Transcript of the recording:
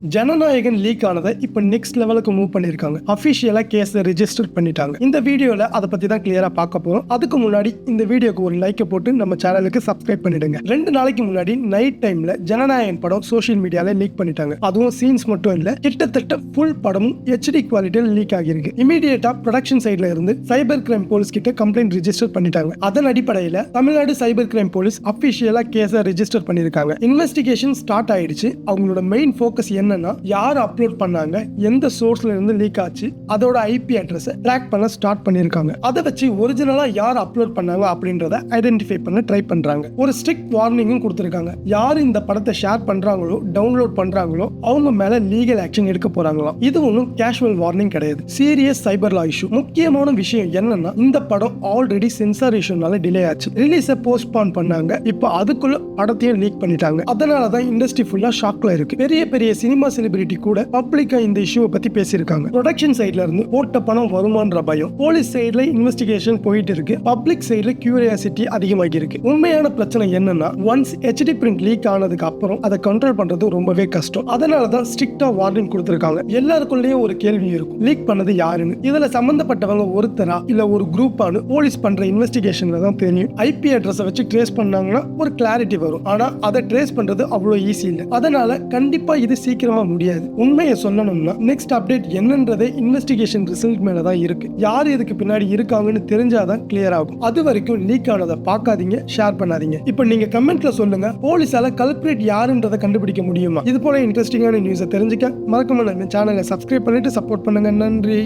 Jananayagan league ஆனதை இப்போ next லெவலுக்கு மூவ் பண்ணியிருக்காங்க. அஃபிஷியலா கேஸ் ரெஜிஸ்டர் பண்ணிட்டாங்க. இந்த வீடியோல அதை பத்தி தான் கிளியரா பார்க்க போறோம். அதுக்கு முன்னாடி இந்த வீடியோக்கு ஒரு லைக்கை போட்டு நம்ம சேனலுக்கு சப்ஸ்கிரைப் பண்ணிடுங்க. 2 நாளைக்கு முன்னாடி நைட் டைம்ல ஜனநாயகன் படம் சோஷியல் மீடியால லீக் பண்ணிட்டாங்க. அதுவும் சீன்ஸ் மட்டும் இல்ல, கிட்டத்தட்ட ஃபுல் படமும் HD குவாலிட்டியில் லீக் ஆகியிருக்கு. இமீடியட்டா ப்ரொடக்ஷன் சைட்ல இருந்து சைபர் கிரைம் போலீஸ் கிட்ட கம்ப்ளைண்ட் ரெஜிஸ்டர் பண்ணிட்டாங்க. அதன் அடிப்படையில் தமிழ்நாடு சைபர் கிரைம் போலீஸ் அஃபிஷியலா கேஸை ரெஜிஸ்டர் பண்ணியிருக்காங்க. இன்வெஸ்டிகேஷன் ஸ்டார்ட் ஆயிடுச்சு. அவங்களோட மெயின் ஃபோக்கஸ் என்னன்னா, யார் அப்லோட் பண்ணாங்க, எந்த சோர்ஸ்ல இருந்து லீக் ஆச்சு, அதோட IP அட்ரஸை ட்ராக் பண்ண ஸ்டார்ட் பண்ணிருக்காங்க. அதை வச்சு ஒரிஜினலா யார் அப்லோட் பண்ணாங்க அப்படின்றத ஐடென்டிஃபை பண்ண ட்ரை பண்றாங்க. ஒரு ஸ்ட்ரிக்ட் வார்னிங்கும் கொடுத்திருக்காங்க. யார் இந்த படத்தை ஷேர் பண்றாங்களோ, டவுன்லோட் பண்றாங்களோ, அவங்க மேல லீகல் ஆக்ஷன் எடுக்க போறாங்களாம். இது ஒன்றும் கேஷுவல் வார்னிங் கிடையாது, சீரியஸ் சைபர் லா இஷ்யூ. முக்கியமான விஷயம் என்னன்னா, இந்த படம் ஆல்ரெடி சென்சார் இஷ்யூனால டிலே ஆச்சு. ரிலீஸை போஸ்ட்பான் பண்ணாங்க. இப்போ அதுக்குள்ள படத்தையும் லீக் பண்ணிட்டாங்க. அதனாலதான் இண்டஸ்ட்ரி ஃபுல்லா ஷாக்ல இருக்கு. பெரிய பெரிய சினிமா செலிபிரிட்டி கூட பப்ளிக்கா இந்த இஷ்யூவை பத்தி பேசியிருக்காங்க. ப்ரொடக்ஷன் சைடுல இருந்து போட்ட பணம் வருமான்ற பயம், போலீஸ் சைடுல இன்வெஸ்டிகேஷன் போயிட்டு இருக்கு, பப்ளிக் சைடுல கியூரியாசிட்டி அதிகமாகி இருக்கு. உண்மையான பிரச்சனை என்னன்னா, ஒன்ஸ் HD பிரிண்ட் லீக் ஆனதுக்கு அப்புறம் அதை கண்ட்ரோல் பண்றது ரொம்பவே கஷ்டம். அதனாலதான் ஸ்ட்ரிக்டா வார்னிங் கொடுத்திருக்காங்க. எல்லாருக்குள்ளேயும் ஒரு கேள்வி இருக்கும், லீக் பண்ணது யாருன்னு. இதுல சம்பந்தப்பட்டவங்க ஒருத்தரா இல்ல ஒரு குரூப்பானு போலீஸ் பண்ற இன்வெஸ்டிகேஷன்ல தான் தெரியும். IP அட்ரஸை வச்சு ட்ரேஸ் பண்ணாங்கன்னா ஒரு கிளாரிட்டி வரும். ஆனா அதை ட்ரேஸ் பண்றது அவ்வளவு ஈஸி இல்லை. அதனால கண்டிப்பா இது சீக்கிரமா முடியாது. உண்மையை சொல்லணும்னா, நெக்ஸ்ட் அப்டேட் என்னன்றதே இன்வெஸ்டிகேஷன் ரிசல்ட் மேல தான் இருக்கு. யார் இதுக்கு பின்னாடி இருக்காங்கன்னு தெரிஞ்சாதான் கிளியர் ஆகும். அது வரைக்கும் லீக் ஆனதை பார்க்காதீங்க, ஷேர் பண்ணாதீங்க. இப்போ நீங்க கமெண்ட்ல சொல்லுங்க, போலீஸால கல்பிரேட் யாருன்றதை கண்டுபிடிக்க முடியுமா? இது போல இன்ட்ரெஸ்டிங்கான நியூஸை தெரிஞ்சுக்க மறக்காம நம்ம சேனலை சப்ஸ்கிரைப் பண்ணிட்டு சப்போர்ட் பண்ணுங்க. நன்றி.